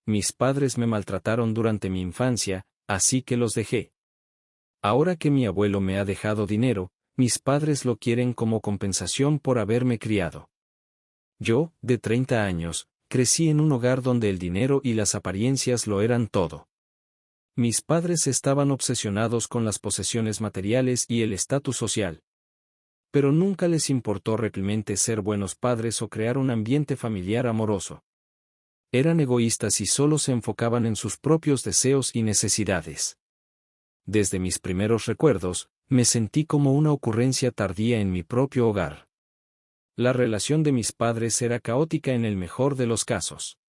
Mis padres me maltrataron durante mi infancia, así que los dejé. Ahora que mi abuelo me ha dejado dinero, mis padres lo quieren como compensación por haberme criado. Yo, de 30 años, crecí en un hogar donde el dinero y las apariencias lo eran todo. Mis padres estaban obsesionados con las posesiones materiales y el estatus social. Pero nunca les importó realmente ser buenos padres o crear un ambiente familiar amoroso. Eran egoístas y solo se enfocaban en sus propios deseos y necesidades. Desde mis primeros recuerdos, me sentí como una ocurrencia tardía en mi propio hogar. La relación de mis padres era caótica en el mejor de los casos.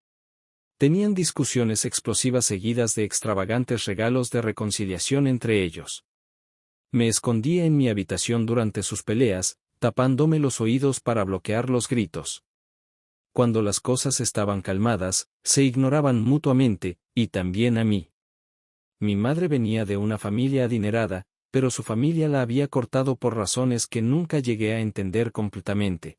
Tenían discusiones explosivas seguidas de extravagantes regalos de reconciliación entre ellos. Me escondía en mi habitación durante sus peleas, tapándome los oídos para bloquear los gritos. Cuando las cosas estaban calmadas, se ignoraban mutuamente, y también a mí. Mi madre venía de una familia adinerada, pero su familia la había cortado por razones que nunca llegué a entender completamente.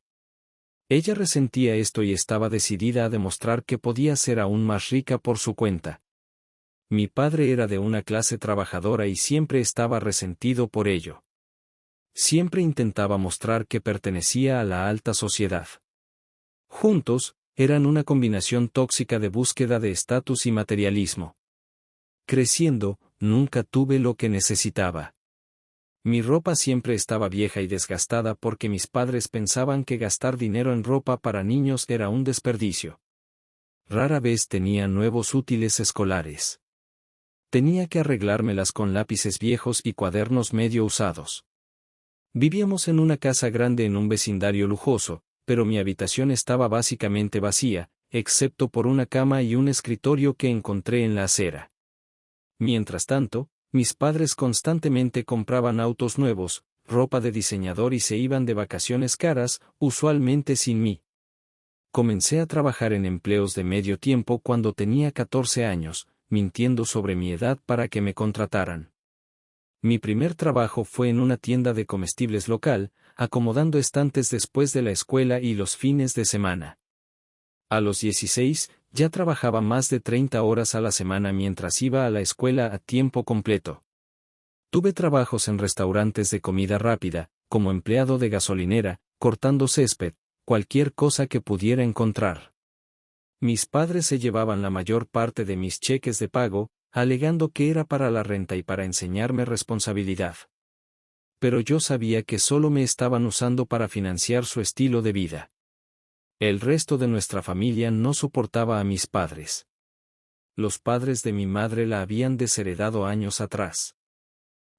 Ella resentía esto y estaba decidida a demostrar que podía ser aún más rica por su cuenta. Mi padre era de una clase trabajadora y siempre estaba resentido por ello. Siempre intentaba mostrar que pertenecía a la alta sociedad. Juntos, eran una combinación tóxica de búsqueda de estatus y materialismo. Creciendo, nunca tuve lo que necesitaba. Mi ropa siempre estaba vieja y desgastada porque mis padres pensaban que gastar dinero en ropa para niños era un desperdicio. Rara vez tenía nuevos útiles escolares. Tenía que arreglármelas con lápices viejos y cuadernos medio usados. Vivíamos en una casa grande en un vecindario lujoso, pero mi habitación estaba básicamente vacía, excepto por una cama y un escritorio que encontré en la acera. Mientras tanto, mis padres constantemente compraban autos nuevos, ropa de diseñador y se iban de vacaciones caras, usualmente sin mí. Comencé a trabajar en empleos de medio tiempo cuando tenía 14 años, mintiendo sobre mi edad para que me contrataran. Mi primer trabajo fue en una tienda de comestibles local, acomodando estantes después de la escuela y los fines de semana. A los 16, ya trabajaba más de 30 horas a la semana mientras iba a la escuela a tiempo completo. Tuve trabajos en restaurantes de comida rápida, como empleado de gasolinera, cortando césped, cualquier cosa que pudiera encontrar. Mis padres se llevaban la mayor parte de mis cheques de pago, alegando que era para la renta y para enseñarme responsabilidad. Pero yo sabía que solo me estaban usando para financiar su estilo de vida. El resto de nuestra familia no soportaba a mis padres. Los padres de mi madre la habían desheredado años atrás.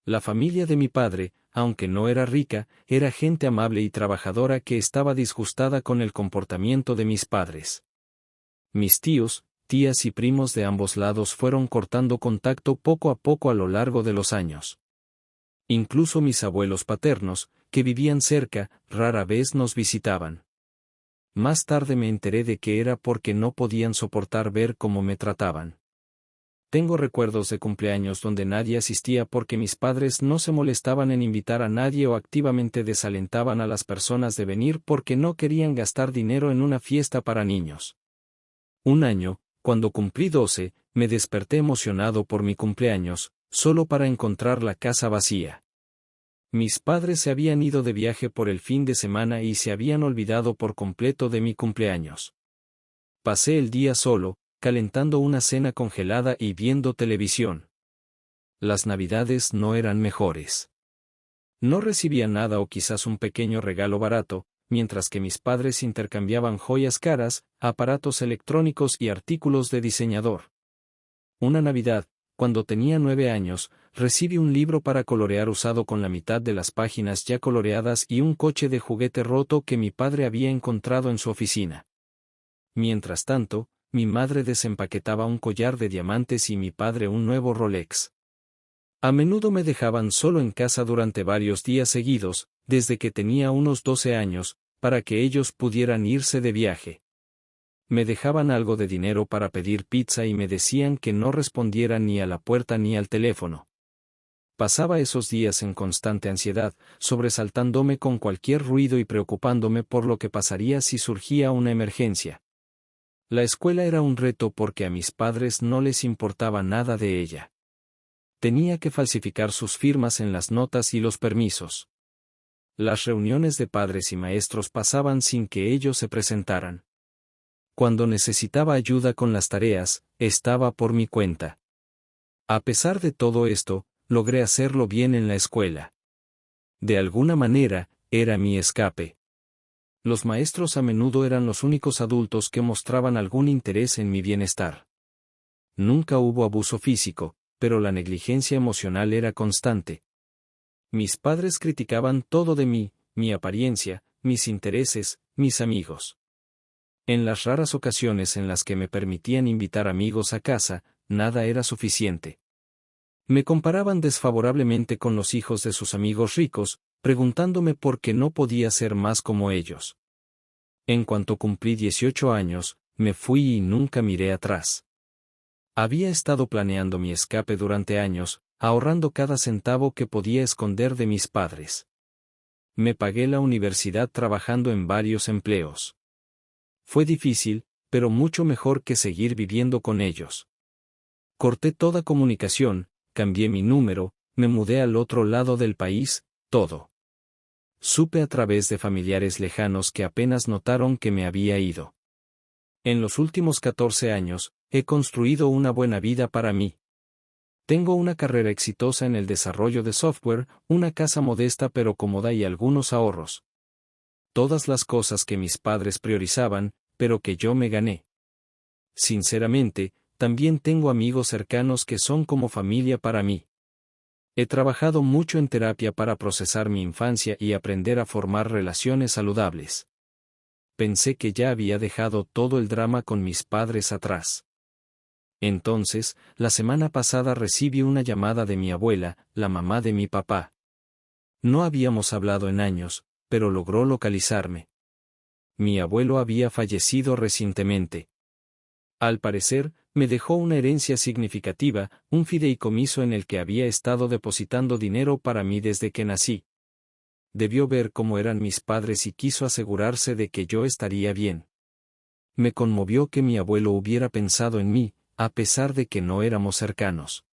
La familia de mi padre, aunque no era rica, era gente amable y trabajadora que estaba disgustada con el comportamiento de mis padres. Mis tíos, tías y primos de ambos lados fueron cortando contacto poco a poco a lo largo de los años. Incluso mis abuelos paternos, que vivían cerca, rara vez nos visitaban. Más tarde me enteré de que era porque no podían soportar ver cómo me trataban. Tengo recuerdos de cumpleaños donde nadie asistía porque mis padres no se molestaban en invitar a nadie o activamente desalentaban a las personas de venir porque no querían gastar dinero en una fiesta para niños. Un año, cuando cumplí 12, me desperté emocionado por mi cumpleaños, solo para encontrar la casa vacía. Mis padres se habían ido de viaje por el fin de semana y se habían olvidado por completo de mi cumpleaños. Pasé el día solo, calentando una cena congelada y viendo televisión. Las navidades no eran mejores. No recibía nada o quizás un pequeño regalo barato, mientras que mis padres intercambiaban joyas caras, aparatos electrónicos y artículos de diseñador. Una Navidad, cuando tenía 9 años, recibí un libro para colorear usado con la mitad de las páginas ya coloreadas y un coche de juguete roto que mi padre había encontrado en su oficina. Mientras tanto, mi madre desempaquetaba un collar de diamantes y mi padre un nuevo Rolex. A menudo me dejaban solo en casa durante varios días seguidos, desde que tenía unos 12 años, para que ellos pudieran irse de viaje. Me dejaban algo de dinero para pedir pizza y me decían que no respondiera ni a la puerta ni al teléfono. Pasaba esos días en constante ansiedad, sobresaltándome con cualquier ruido y preocupándome por lo que pasaría si surgía una emergencia. La escuela era un reto porque a mis padres no les importaba nada de ella. Tenía que falsificar sus firmas en las notas y los permisos. Las reuniones de padres y maestros pasaban sin que ellos se presentaran. Cuando necesitaba ayuda con las tareas, estaba por mi cuenta. A pesar de todo esto, logré hacerlo bien en la escuela. De alguna manera, era mi escape. Los maestros a menudo eran los únicos adultos que mostraban algún interés en mi bienestar. Nunca hubo abuso físico, pero la negligencia emocional era constante. Mis padres criticaban todo de mí, mi apariencia, mis intereses, mis amigos. En las raras ocasiones en las que me permitían invitar amigos a casa, nada era suficiente. Me comparaban desfavorablemente con los hijos de sus amigos ricos, preguntándome por qué no podía ser más como ellos. En cuanto cumplí 18 años, me fui y nunca miré atrás. Había estado planeando mi escape durante años, ahorrando cada centavo que podía esconder de mis padres. Me pagué la universidad trabajando en varios empleos. Fue difícil, pero mucho mejor que seguir viviendo con ellos. Corté toda comunicación, cambié mi número, me mudé al otro lado del país, todo. Supe a través de familiares lejanos que apenas notaron que me había ido. En los últimos 14 años, he construido una buena vida para mí. Tengo una carrera exitosa en el desarrollo de software, una casa modesta pero cómoda y algunos ahorros. Todas las cosas que mis padres priorizaban, pero que yo me gané. Sinceramente, también tengo amigos cercanos que son como familia para mí. He trabajado mucho en terapia para procesar mi infancia y aprender a formar relaciones saludables. Pensé que ya había dejado todo el drama con mis padres atrás. Entonces, la semana pasada recibí una llamada de mi abuela, la mamá de mi papá. No habíamos hablado en años, pero logró localizarme. Mi abuelo había fallecido recientemente. Al parecer, me dejó una herencia significativa, un fideicomiso en el que había estado depositando dinero para mí desde que nací. Debió ver cómo eran mis padres y quiso asegurarse de que yo estaría bien. Me conmovió que mi abuelo hubiera pensado en mí, a pesar de que no éramos cercanos.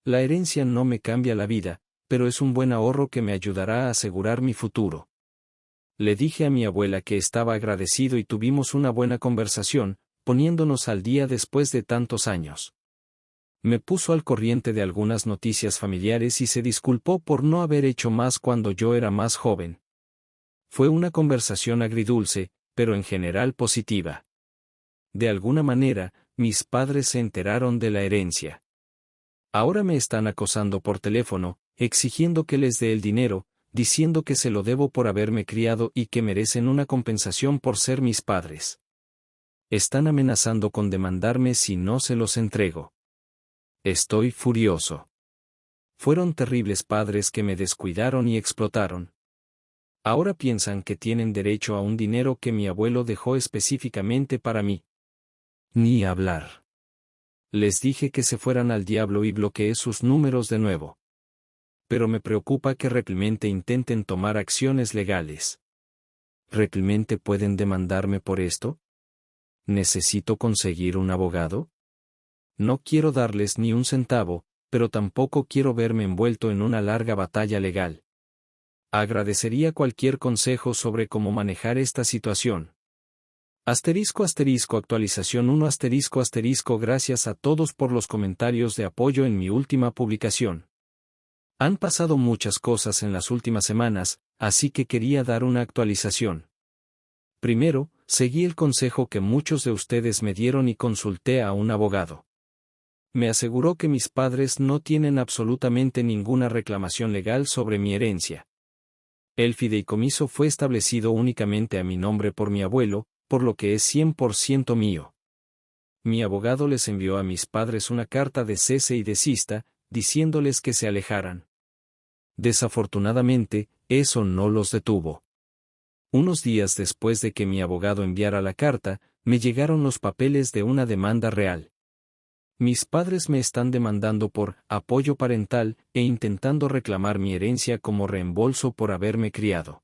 La herencia no me cambia la vida, pero es un buen ahorro que me ayudará a asegurar mi futuro. Le dije a mi abuela que estaba agradecido y tuvimos una buena conversación, poniéndonos al día después de tantos años. Me puso al corriente de algunas noticias familiares y se disculpó por no haber hecho más cuando yo era más joven. Fue una conversación agridulce, pero en general positiva. De alguna manera, mis padres se enteraron de la herencia. Ahora me están acosando por teléfono, exigiendo que les dé el dinero, diciendo que se lo debo por haberme criado y que merecen una compensación por ser mis padres. Están amenazando con demandarme si no se los entrego. Estoy furioso. Fueron terribles padres que me descuidaron y explotaron. Ahora piensan que tienen derecho a un dinero que mi abuelo dejó específicamente para mí. Ni hablar. Les dije que se fueran al diablo y bloqueé sus números de nuevo. Pero me preocupa que realmente intenten tomar acciones legales. ¿Realmente pueden demandarme por esto? ¿Necesito conseguir un abogado? No quiero darles ni un centavo, pero tampoco quiero verme envuelto en una larga batalla legal. Agradecería cualquier consejo sobre cómo manejar esta situación. Actualización 1 Gracias a todos por los comentarios de apoyo en mi última publicación. Han pasado muchas cosas en las últimas semanas, así que quería dar una actualización. Primero, seguí el consejo que muchos de ustedes me dieron y consulté a un abogado. Me aseguró que mis padres no tienen absolutamente ninguna reclamación legal sobre mi herencia. El fideicomiso fue establecido únicamente a mi nombre por mi abuelo, por lo que es 100% mío. Mi abogado les envió a mis padres una carta de cese y desista, diciéndoles que se alejaran. Desafortunadamente, eso no los detuvo. Unos días después de que mi abogado enviara la carta, me llegaron los papeles de una demanda real. Mis padres me están demandando por apoyo parental e intentando reclamar mi herencia como reembolso por haberme criado.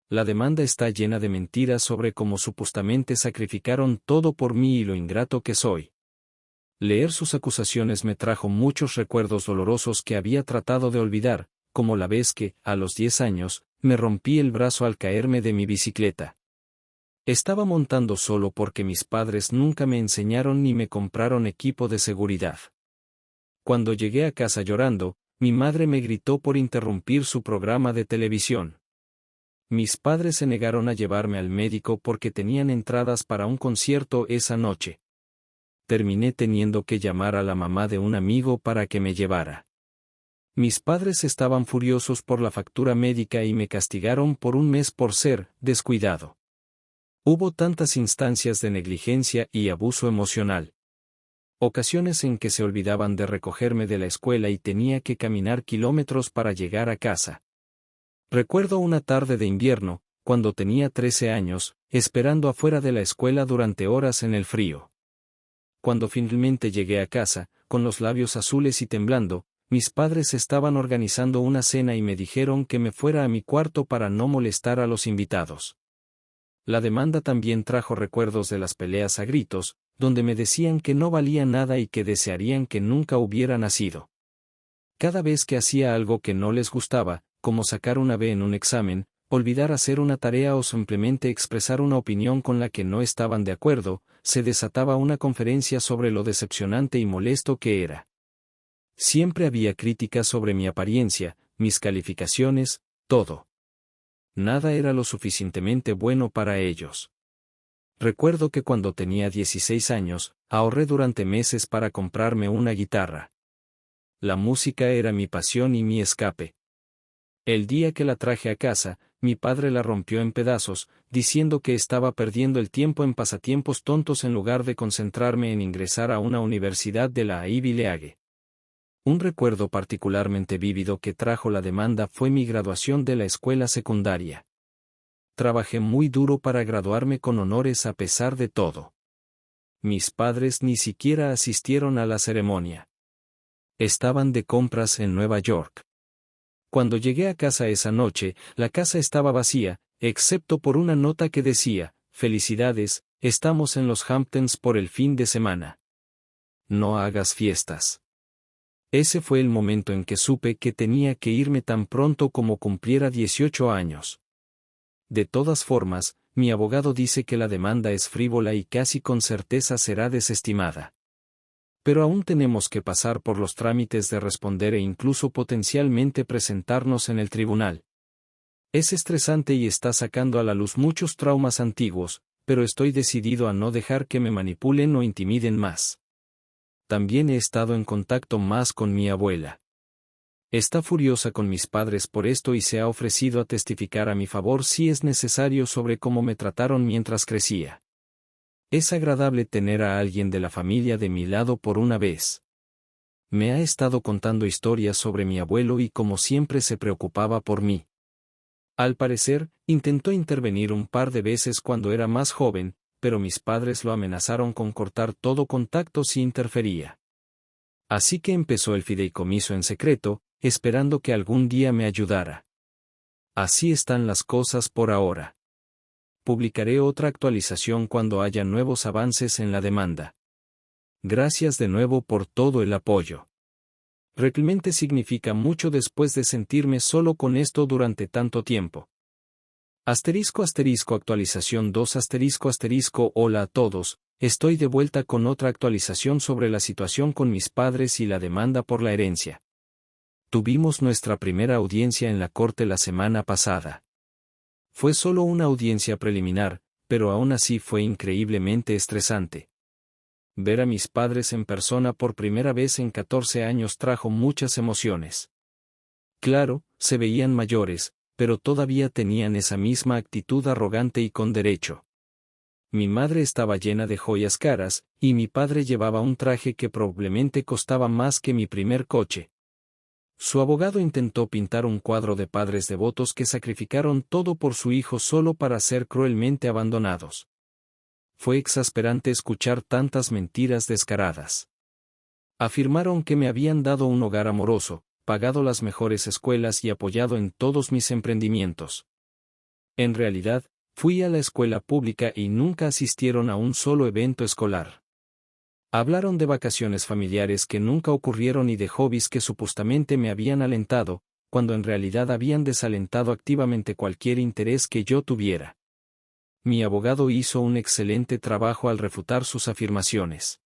La demanda está llena de mentiras sobre cómo supuestamente sacrificaron todo por mí y lo ingrato que soy. Leer sus acusaciones me trajo muchos recuerdos dolorosos que había tratado de olvidar, como la vez que, a los 10 años, me rompí el brazo al caerme de mi bicicleta. Estaba montando solo porque mis padres nunca me enseñaron ni me compraron equipo de seguridad. Cuando llegué a casa llorando, mi madre me gritó por interrumpir su programa de televisión. Mis padres se negaron a llevarme al médico porque tenían entradas para un concierto esa noche. Terminé teniendo que llamar a la mamá de un amigo para que me llevara. Mis padres estaban furiosos por la factura médica y me castigaron por un mes por ser descuidado. Hubo tantas instancias de negligencia y abuso emocional. Ocasiones en que se olvidaban de recogerme de la escuela y tenía que caminar kilómetros para llegar a casa. Recuerdo una tarde de invierno, cuando tenía 13 años, esperando afuera de la escuela durante horas en el frío. Cuando finalmente llegué a casa, con los labios azules y temblando, mis padres estaban organizando una cena y me dijeron que me fuera a mi cuarto para no molestar a los invitados. La demanda también trajo recuerdos de las peleas a gritos, donde me decían que no valía nada y que desearían que nunca hubiera nacido. Cada vez que hacía algo que no les gustaba, como sacar una B en un examen, olvidar hacer una tarea o simplemente expresar una opinión con la que no estaban de acuerdo, se desataba una conferencia sobre lo decepcionante y molesto que era. Siempre había críticas sobre mi apariencia, mis calificaciones, todo. Nada era lo suficientemente bueno para ellos. Recuerdo que cuando tenía 16 años, ahorré durante meses para comprarme una guitarra. La música era mi pasión y mi escape. El día que la traje a casa, mi padre la rompió en pedazos, diciendo que estaba perdiendo el tiempo en pasatiempos tontos en lugar de concentrarme en ingresar a una universidad de la Ivy League. Un recuerdo particularmente vívido que trajo la demanda fue mi graduación de la escuela secundaria. Trabajé muy duro para graduarme con honores a pesar de todo. Mis padres ni siquiera asistieron a la ceremonia. Estaban de compras en Nueva York. Cuando llegué a casa esa noche, la casa estaba vacía, excepto por una nota que decía: "Felicidades, estamos en los Hamptons por el fin de semana. No hagas fiestas". Ese fue el momento en que supe que tenía que irme tan pronto como cumpliera 18 años. De todas formas, mi abogado dice que la demanda es frívola y casi con certeza será desestimada. Pero aún tenemos que pasar por los trámites de responder e incluso potencialmente presentarnos en el tribunal. Es estresante y está sacando a la luz muchos traumas antiguos, pero estoy decidido a no dejar que me manipulen o intimiden más. También he estado en contacto más con mi abuela. Está furiosa con mis padres por esto y se ha ofrecido a testificar a mi favor si es necesario sobre cómo me trataron mientras crecía. Es agradable tener a alguien de la familia de mi lado por una vez. Me ha estado contando historias sobre mi abuelo y cómo siempre se preocupaba por mí. Al parecer, intentó intervenir un par de veces cuando era más joven, pero mis padres lo amenazaron con cortar todo contacto si interfería. Así que empezó el fideicomiso en secreto, esperando que algún día me ayudara. Así están las cosas por ahora. Publicaré otra actualización cuando haya nuevos avances en la demanda. Gracias de nuevo por todo el apoyo. Realmente significa mucho después de sentirme solo con esto durante tanto tiempo. Actualización 2 Hola a todos, estoy de vuelta con otra actualización sobre la situación con mis padres y la demanda por la herencia. Tuvimos nuestra primera audiencia en la corte la semana pasada. Fue solo una audiencia preliminar, pero aún así fue increíblemente estresante. Ver a mis padres en persona por primera vez en 14 años trajo muchas emociones. Claro, se veían mayores, pero todavía tenían esa misma actitud arrogante y con derecho. Mi madre estaba llena de joyas caras, y mi padre llevaba un traje que probablemente costaba más que mi primer coche. Su abogado intentó pintar un cuadro de padres devotos que sacrificaron todo por su hijo solo para ser cruelmente abandonados. Fue exasperante escuchar tantas mentiras descaradas. Afirmaron que me habían dado un hogar amoroso, pagado las mejores escuelas y apoyado en todos mis emprendimientos. En realidad, fui a la escuela pública y nunca asistieron a un solo evento escolar. Hablaron de vacaciones familiares que nunca ocurrieron y de hobbies que supuestamente me habían alentado, cuando en realidad habían desalentado activamente cualquier interés que yo tuviera. Mi abogado hizo un excelente trabajo al refutar sus afirmaciones.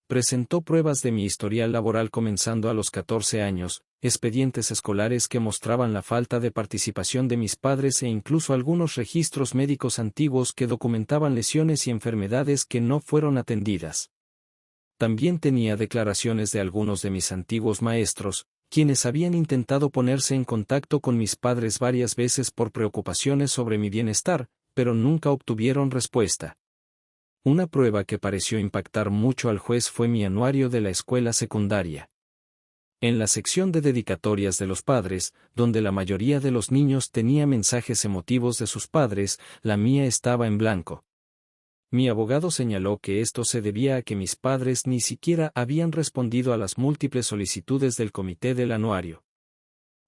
Presentó pruebas de mi historial laboral comenzando a los 14 años, expedientes escolares que mostraban la falta de participación de mis padres e incluso algunos registros médicos antiguos que documentaban lesiones y enfermedades que no fueron atendidas. También tenía declaraciones de algunos de mis antiguos maestros, quienes habían intentado ponerse en contacto con mis padres varias veces por preocupaciones sobre mi bienestar, pero nunca obtuvieron respuesta. Una prueba que pareció impactar mucho al juez fue mi anuario de la escuela secundaria. En la sección de dedicatorias de los padres, donde la mayoría de los niños tenía mensajes emotivos de sus padres, la mía estaba en blanco. Mi abogado señaló que esto se debía a que mis padres ni siquiera habían respondido a las múltiples solicitudes del comité del anuario.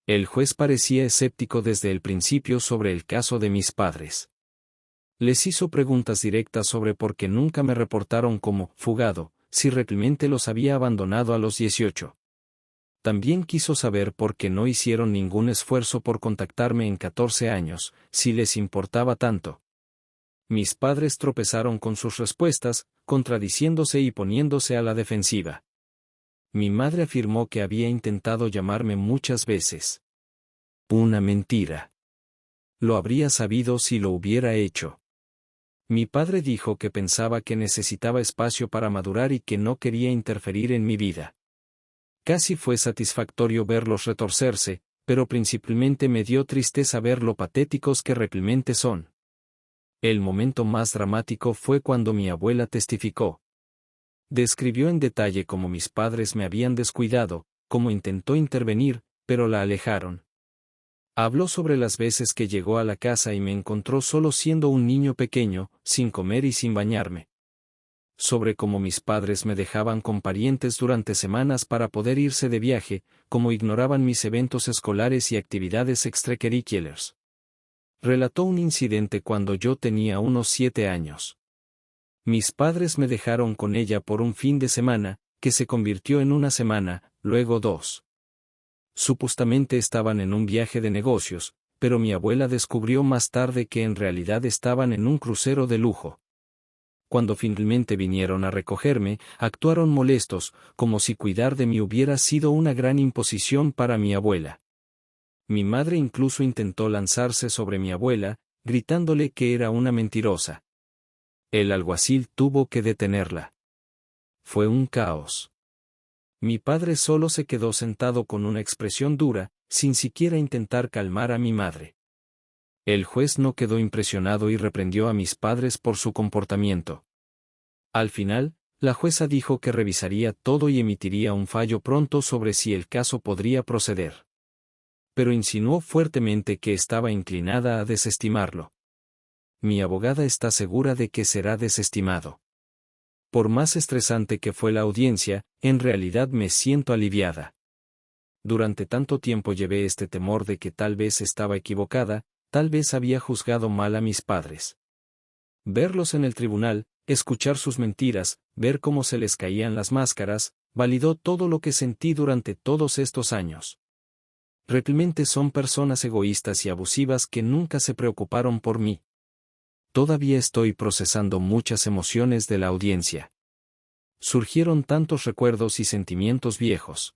El juez parecía escéptico desde el principio sobre el caso de mis padres. Les hizo preguntas directas sobre por qué nunca me reportaron como fugado, si realmente los había abandonado a los 18. También quiso saber por qué no hicieron ningún esfuerzo por contactarme en 14 años, si les importaba tanto. Mis padres tropezaron con sus respuestas, contradiciéndose y poniéndose a la defensiva. Mi madre afirmó que había intentado llamarme muchas veces. Una mentira. Lo habría sabido si lo hubiera hecho. Mi padre dijo que pensaba que necesitaba espacio para madurar y que no quería interferir en mi vida. Casi fue satisfactorio verlos retorcerse, pero principalmente me dio tristeza ver lo patéticos que realmente son. El momento más dramático fue cuando mi abuela testificó. Describió en detalle cómo mis padres me habían descuidado, cómo intentó intervenir, pero la alejaron. Habló sobre las veces que llegó a la casa y me encontró solo siendo un niño pequeño, sin comer y sin bañarme. Sobre cómo mis padres me dejaban con parientes durante semanas para poder irse de viaje, cómo ignoraban mis eventos escolares y actividades extracurriculares. Relató un incidente cuando yo tenía unos 7 años. Mis padres me dejaron con ella por un fin de semana, que se convirtió en una semana, luego 2. Supuestamente estaban en un viaje de negocios, pero mi abuela descubrió más tarde que en realidad estaban en un crucero de lujo. Cuando finalmente vinieron a recogerme, actuaron molestos, como si cuidar de mí hubiera sido una gran imposición para mi abuela. Mi madre incluso intentó lanzarse sobre mi abuela, gritándole que era una mentirosa. El alguacil tuvo que detenerla. Fue un caos. Mi padre solo se quedó sentado con una expresión dura, sin siquiera intentar calmar a mi madre. El juez no quedó impresionado y reprendió a mis padres por su comportamiento. Al final, la jueza dijo que revisaría todo y emitiría un fallo pronto sobre si el caso podría proceder. Pero insinuó fuertemente que estaba inclinada a desestimarlo. Mi abogada está segura de que será desestimado. Por más estresante que fue la audiencia, en realidad me siento aliviada. Durante tanto tiempo llevé este temor de que tal vez estaba equivocada, tal vez había juzgado mal a mis padres. Verlos en el tribunal, escuchar sus mentiras, ver cómo se les caían las máscaras, validó todo lo que sentí durante todos estos años. Realmente son personas egoístas y abusivas que nunca se preocuparon por mí. Todavía estoy procesando muchas emociones de la audiencia. Surgieron tantos recuerdos y sentimientos viejos.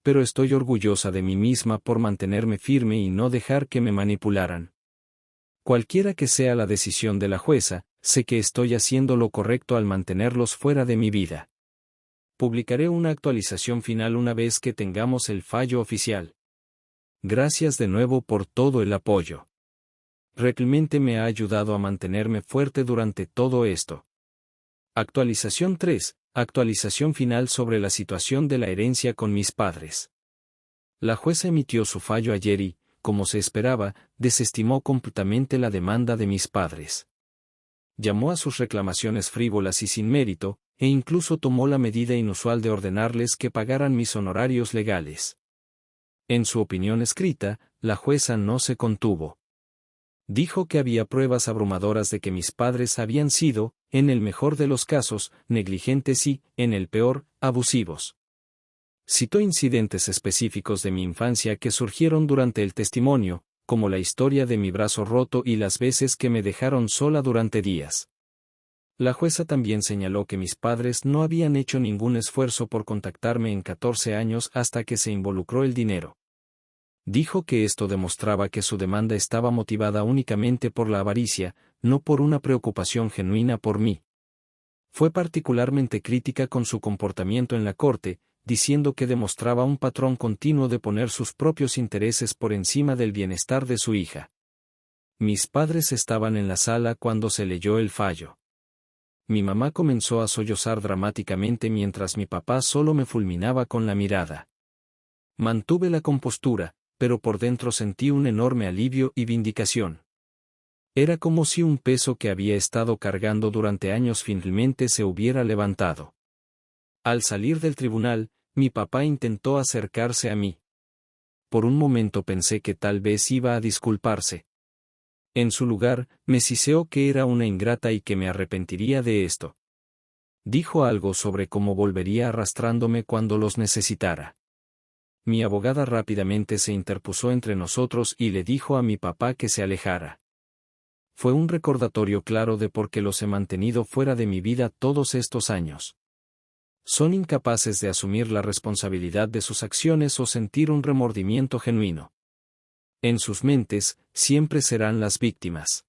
Pero estoy orgullosa de mí misma por mantenerme firme y no dejar que me manipularan. Cualquiera que sea la decisión de la jueza, sé que estoy haciendo lo correcto al mantenerlos fuera de mi vida. Publicaré una actualización final una vez que tengamos el fallo oficial. Gracias de nuevo por todo el apoyo. Realmente me ha ayudado a mantenerme fuerte durante todo esto. Actualización 3. Actualización final sobre la situación de la herencia con mis padres. La jueza emitió su fallo ayer y, como se esperaba, desestimó completamente la demanda de mis padres. Llamó a sus reclamaciones frívolas y sin mérito, e incluso tomó la medida inusual de ordenarles que pagaran mis honorarios legales. En su opinión escrita, la jueza no se contuvo. Dijo que había pruebas abrumadoras de que mis padres habían sido, en el mejor de los casos, negligentes y, en el peor, abusivos. Citó incidentes específicos de mi infancia que surgieron durante el testimonio, como la historia de mi brazo roto y las veces que me dejaron sola durante días. La jueza también señaló que mis padres no habían hecho ningún esfuerzo por contactarme en 14 años hasta que se involucró el dinero. Dijo que esto demostraba que su demanda estaba motivada únicamente por la avaricia, no por una preocupación genuina por mí. Fue particularmente crítica con su comportamiento en la corte, diciendo que demostraba un patrón continuo de poner sus propios intereses por encima del bienestar de su hija. Mis padres estaban en la sala cuando se leyó el fallo. Mi mamá comenzó a sollozar dramáticamente mientras mi papá solo me fulminaba con la mirada. Mantuve la compostura, pero por dentro sentí un enorme alivio y vindicación. Era como si un peso que había estado cargando durante años finalmente se hubiera levantado. Al salir del tribunal, mi papá intentó acercarse a mí. Por un momento pensé que tal vez iba a disculparse. En su lugar, me siseó que era una ingrata y que me arrepentiría de esto. Dijo algo sobre cómo volvería arrastrándome cuando los necesitara. Mi abogada rápidamente se interpuso entre nosotros y le dijo a mi papá que se alejara. Fue un recordatorio claro de por qué los he mantenido fuera de mi vida todos estos años. Son incapaces de asumir la responsabilidad de sus acciones o sentir un remordimiento genuino. En sus mentes, siempre serán las víctimas.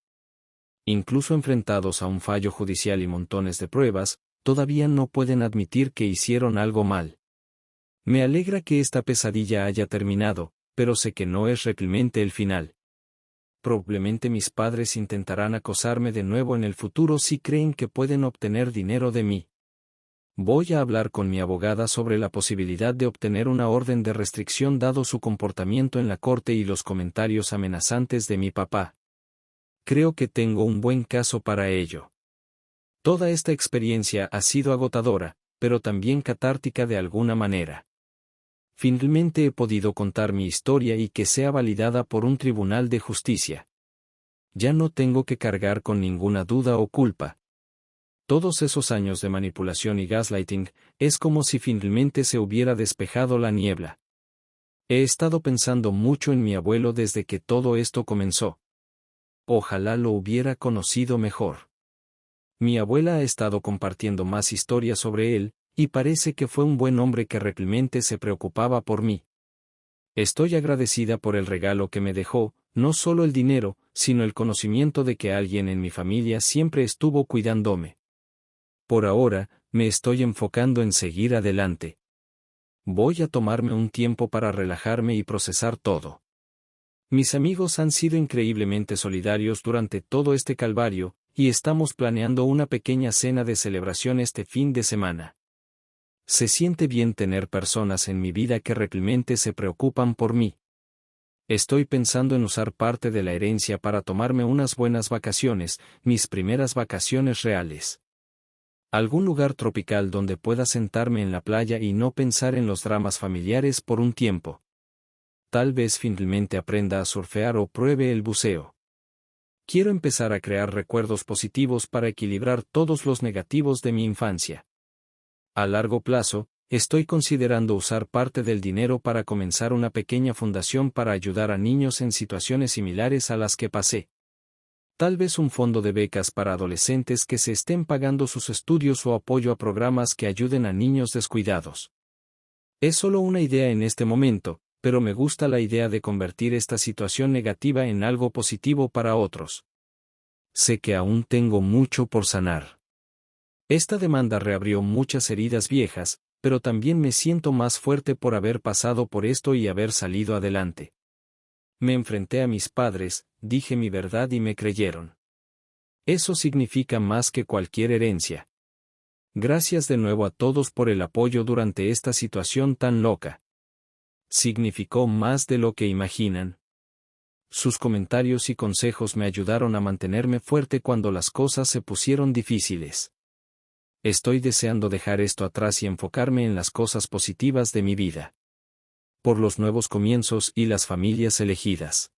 Incluso enfrentados a un fallo judicial y montones de pruebas, todavía no pueden admitir que hicieron algo mal. Me alegra que esta pesadilla haya terminado, pero sé que no es realmente el final. Probablemente mis padres intentarán acosarme de nuevo en el futuro si creen que pueden obtener dinero de mí. Voy a hablar con mi abogada sobre la posibilidad de obtener una orden de restricción dado su comportamiento en la corte y los comentarios amenazantes de mi papá. Creo que tengo un buen caso para ello. Toda esta experiencia ha sido agotadora, pero también catártica de alguna manera. Finalmente he podido contar mi historia y que sea validada por un tribunal de justicia. Ya no tengo que cargar con ninguna duda o culpa. Todos esos años de manipulación y gaslighting, es como si finalmente se hubiera despejado la niebla. He estado pensando mucho en mi abuelo desde que todo esto comenzó. Ojalá lo hubiera conocido mejor. Mi abuela ha estado compartiendo más historias sobre él, y parece que fue un buen hombre que realmente se preocupaba por mí. Estoy agradecida por el regalo que me dejó, no solo el dinero, sino el conocimiento de que alguien en mi familia siempre estuvo cuidándome. Por ahora, me estoy enfocando en seguir adelante. Voy a tomarme un tiempo para relajarme y procesar todo. Mis amigos han sido increíblemente solidarios durante todo este calvario, y estamos planeando una pequeña cena de celebración este fin de semana. Se siente bien tener personas en mi vida que realmente se preocupan por mí. Estoy pensando en usar parte de la herencia para tomarme unas buenas vacaciones, mis primeras vacaciones reales. Algún lugar tropical donde pueda sentarme en la playa y no pensar en los dramas familiares por un tiempo. Tal vez finalmente aprenda a surfear o pruebe el buceo. Quiero empezar a crear recuerdos positivos para equilibrar todos los negativos de mi infancia. A largo plazo, estoy considerando usar parte del dinero para comenzar una pequeña fundación para ayudar a niños en situaciones similares a las que pasé. Tal vez un fondo de becas para adolescentes que se estén pagando sus estudios o apoyo a programas que ayuden a niños descuidados. Es solo una idea en este momento, pero me gusta la idea de convertir esta situación negativa en algo positivo para otros. Sé que aún tengo mucho por sanar. Esta demanda reabrió muchas heridas viejas, pero también me siento más fuerte por haber pasado por esto y haber salido adelante. Me enfrenté a mis padres, dije mi verdad y me creyeron. Eso significa más que cualquier herencia. Gracias de nuevo a todos por el apoyo durante esta situación tan loca. Significó más de lo que imaginan. Sus comentarios y consejos me ayudaron a mantenerme fuerte cuando las cosas se pusieron difíciles. Estoy deseando dejar esto atrás y enfocarme en las cosas positivas de mi vida. Por los nuevos comienzos y las familias elegidas.